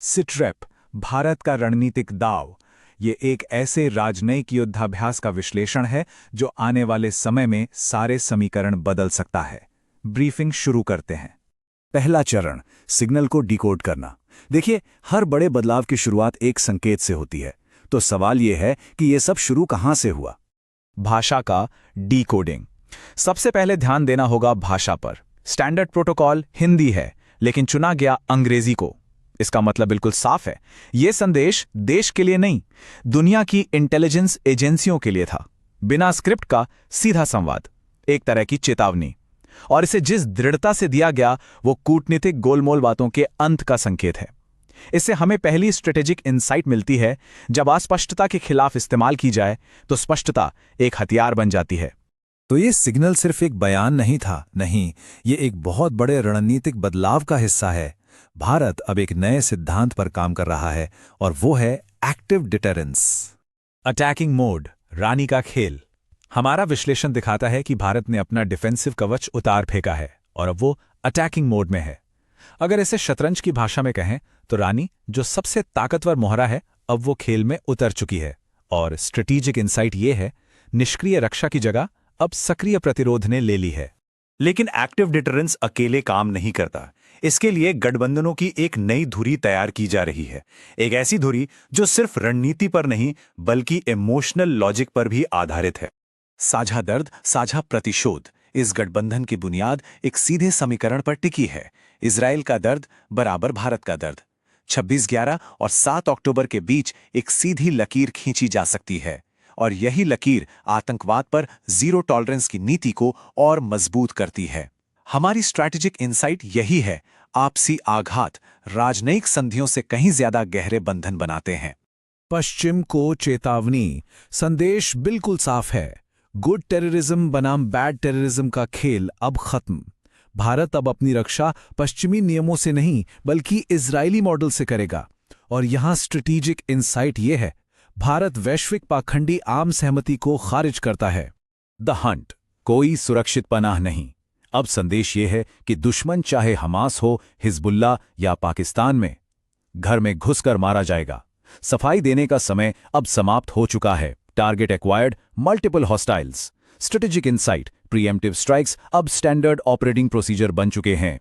सिट्रेप, भारत का रणनीतिक दांव। ये एक ऐसे राजनयिक युद्धाभ्यास का विश्लेषण है जो आने वाले समय में सारे समीकरण बदल सकता है। ब्रीफिंग शुरू करते हैं। पहला चरण, सिग्नल को डिकोड करना। देखिए, हर बड़े बदलाव की शुरुआत एक संकेत से होती है। तो सवाल यह है कि यह सब शुरू कहां से हुआ। भाषा का डिकोडिंग। सबसे पहले ध्यान देना होगा भाषा पर। स्टैंडर्ड प्रोटोकॉल हिंदी है, लेकिन चुना गया अंग्रेजी को। इसका मतलब बिल्कुल साफ है, यह संदेश देश के लिए नहीं, दुनिया की इंटेलिजेंस एजेंसियों के लिए था। बिना स्क्रिप्ट का सीधा संवाद, एक तरह की चेतावनी। और इसे जिस दृढ़ता से दिया गया वो कूटनीतिक गोलमोल बातों के अंत का संकेत है। इससे हमें पहली स्ट्रेटेजिक इंसाइट मिलती है। जब अस्पष्टता के खिलाफ इस्तेमाल की जाए तो स्पष्टता एक हथियार बन जाती है। तो ये सिग्नल सिर्फ एक बयान नहीं था, नहीं, ये एक बहुत बड़े रणनीतिक बदलाव का हिस्सा है। भारत अब एक नए सिद्धांत पर काम कर रहा है और वो है एक्टिव डिटरेंस। अटैकिंग मोड, रानी का खेल। हमारा विश्लेषण दिखाता है कि भारत ने अपना डिफेंसिव कवच उतार फेंका है और अब वो अटैकिंग मोड में है। अगर इसे शतरंज की भाषा में कहें तो रानी, जो सबसे ताकतवर मोहरा है, अब वो खेल में उतर चुकी है। और स्ट्रेटेजिक इंसाइट ये है, निष्क्रिय रक्षा की जगह अब सक्रिय प्रतिरोध ने ले ली है। लेकिन एक्टिव डिटरेंस अकेले काम नहीं करता। इसके लिए गठबंधनों की एक नई धुरी तैयार की जा रही है। एक ऐसी धुरी जो सिर्फ रणनीति पर नहीं बल्कि इमोशनल लॉजिक पर भी आधारित है। साझा दर्द, साझा प्रतिशोध। इस गठबंधन की बुनियाद एक सीधे समीकरण पर टिकी है। इजराइल का दर्द बराबर भारत का दर्द। 26/11 और 7 अक्टूबर के बीच एक सीधी लकीर खींची जा सकती है और यही लकीर आतंकवाद पर जीरो टॉलरेंस की नीति को और मजबूत करती है। हमारी स्ट्रैटेजिक इंसाइट यही है, आपसी आघात राजनयिक संधियों से कहीं ज्यादा गहरे बंधन बनाते हैं। पश्चिम को चेतावनी। संदेश बिल्कुल साफ है, गुड टेररिज्म बनाम बैड टेररिज्म का खेल अब खत्म। भारत अब अपनी रक्षा पश्चिमी नियमों से नहीं बल्कि इजरायली मॉडल से करेगा। और यहां स्ट्रेटेजिक इंसाइट ये है, भारत वैश्विक पाखंडी आम सहमति को खारिज करता है। द हंट, कोई सुरक्षित पनाह नहीं। अब संदेश ये है कि दुश्मन चाहे हमास हो, हिजबुल्ला या पाकिस्तान में, घर में घुसकर मारा जाएगा। सफाई देने का समय अब समाप्त हो चुका है। Target acquired, multiple हॉस्टाइल्स। Strategic insight, pre-emptive strikes अब स्टैंडर्ड ऑपरेटिंग प्रोसीजर बन चुके हैं।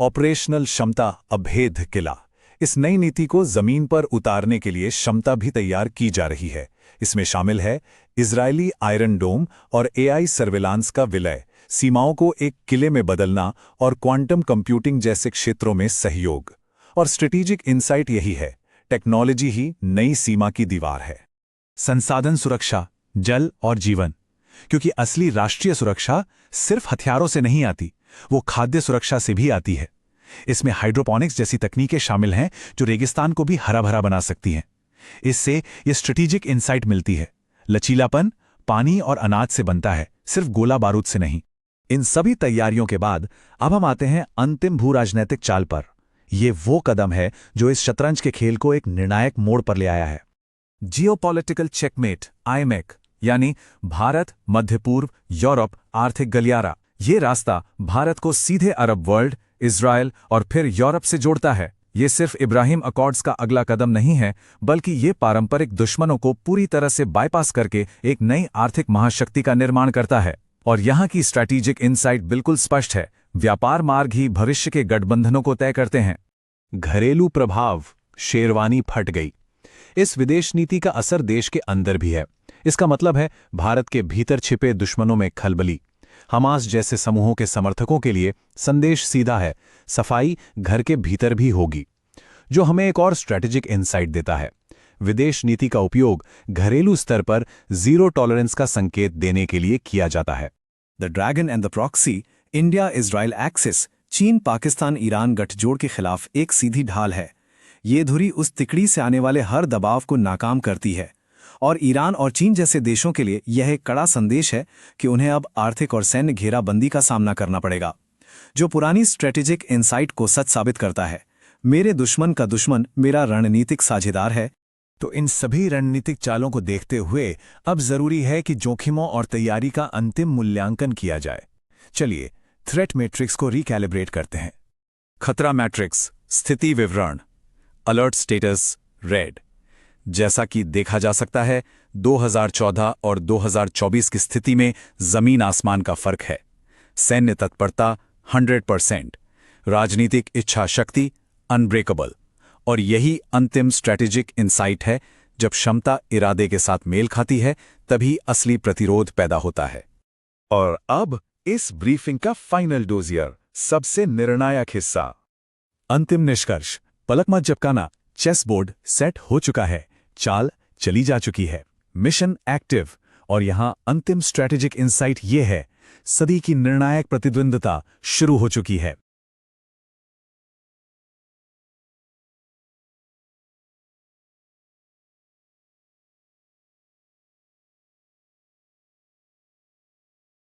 ऑपरेशनल क्षमता, अभेद किला। इस नई नीति को जमीन पर उतारने के लिए क्षमता भी तैयार की जा रही है। इसमें शामिल है इजरायली आयरन डोम और एआई सर्विलांस का विलय, सीमाओं को एक किले में बदलना और क्वांटम कंप्यूटिंग जैसे क्षेत्रों में सहयोग। और स्ट्रेटेजिक इंसाइट यही है, टेक्नोलॉजी ही नई सीमा की दीवार है। संसाधन सुरक्षा, जल और जीवन। क्योंकि असली राष्ट्रीय सुरक्षा सिर्फ हथियारों से नहीं आती, वो खाद्य सुरक्षा से भी आती है। इसमें हाइड्रोपोनिक्स जैसी तकनीकें शामिल हैं जो रेगिस्तान को भी हरा भरा बना सकती हैं। इससे ये स्ट्रेटेजिक इंसाइट मिलती है, लचीलापन पानी और अनाज से बनता है, सिर्फ गोला बारूद से नहीं। इन सभी तैयारियों के बाद अब हम आते हैं अंतिम भू राजनैतिक चाल पर। यह वो कदम है जो इस शतरंज के खेल को एक निर्णायक मोड़ पर ले आया है। जियोपॉलिटिकल चेकमेट, आईएमएक, यानी भारत, मध्य पूर्व, यूरोप आर्थिक गलियारा। ये रास्ता भारत को सीधे अरब वर्ल्ड, इजराइल और फिर यूरोप से जोड़ता है। ये सिर्फ इब्राहिम अकॉर्ड्स का अगला कदम नहीं है, बल्कि ये पारंपरिक दुश्मनों को पूरी तरह से बाईपास करके एक नई आर्थिक महाशक्ति का निर्माण करता है। और यहाँ की स्ट्रैटेजिक इंसाइट बिल्कुल स्पष्ट है, व्यापार मार्ग ही भविष्य के गठबंधनों को तय करते हैं। घरेलू प्रभाव, शेरवानी फट गई। इस विदेश नीति का असर देश के अंदर भी है। इसका मतलब है भारत के भीतर छिपे दुश्मनों में खलबली। हमास जैसे समूहों के समर्थकों के लिए संदेश सीधा है, सफाई घर के भीतर भी होगी। जो हमें एक और स्ट्रैटेजिक इंसाइट देता है, विदेश नीति का उपयोग घरेलू स्तर पर जीरो टॉलरेंस का संकेत देने के लिए किया जाता है। The dragon and the proxy, India Israel axis, चीन पाकिस्तान ईरान गठजोड़ के खिलाफ एक सीधी ढाल है। ये धुरी उस तिकड़ी से आने वाले हर दबाव को नाकाम करती है। और ईरान और चीन जैसे देशों के लिए यह एक कड़ा संदेश है कि उन्हें अब आर्थिक और सैन्य घेराबंदी का सामना करना पड़ेगा, जो पुरानी स्ट्रेटेजिक इंसाइट को सच साबित करता है। मेरे दुश्मन का दुश्मन मेरा रणनीतिक साझेदार है। तो इन सभी रणनीतिक चालों को देखते हुए अब जरूरी है कि जोखिमों और तैयारी का अंतिम मूल्यांकन किया जाए। चलिए थ्रेट मैट्रिक्स को रिकैलिब्रेट करते हैं। खतरा मैट्रिक्स, स्थिति विवरण। Alert status red. जैसा कि देखा जा सकता है, 2014 और 2024 की स्थिति में जमीन आसमान का फर्क है। सैन्य तत्परता 100%, राजनीतिक इच्छा शक्ति अनब्रेकेबल, और यही अंतिम स्ट्रैटेजिक इंसाइट है। जब क्षमता इरादे के साथ मेल खाती है, तभी असली प्रतिरोध पैदा होता है। और अब इस ब्रीफिंग का फाइनल डोजियर, सबसे निर्णायक हिस्सा। अंतिम निष्कर्ष, पलक मत झपकाना, चेस बोर्ड सेट हो चुका है, चाल चली जा चुकी है, मिशन एक्टिव, और यहां अंतिम स्ट्रैटेजिक इंसाइट ये है, सदी की निर्णायक प्रतिद्वंद्विता शुरू हो चुकी है।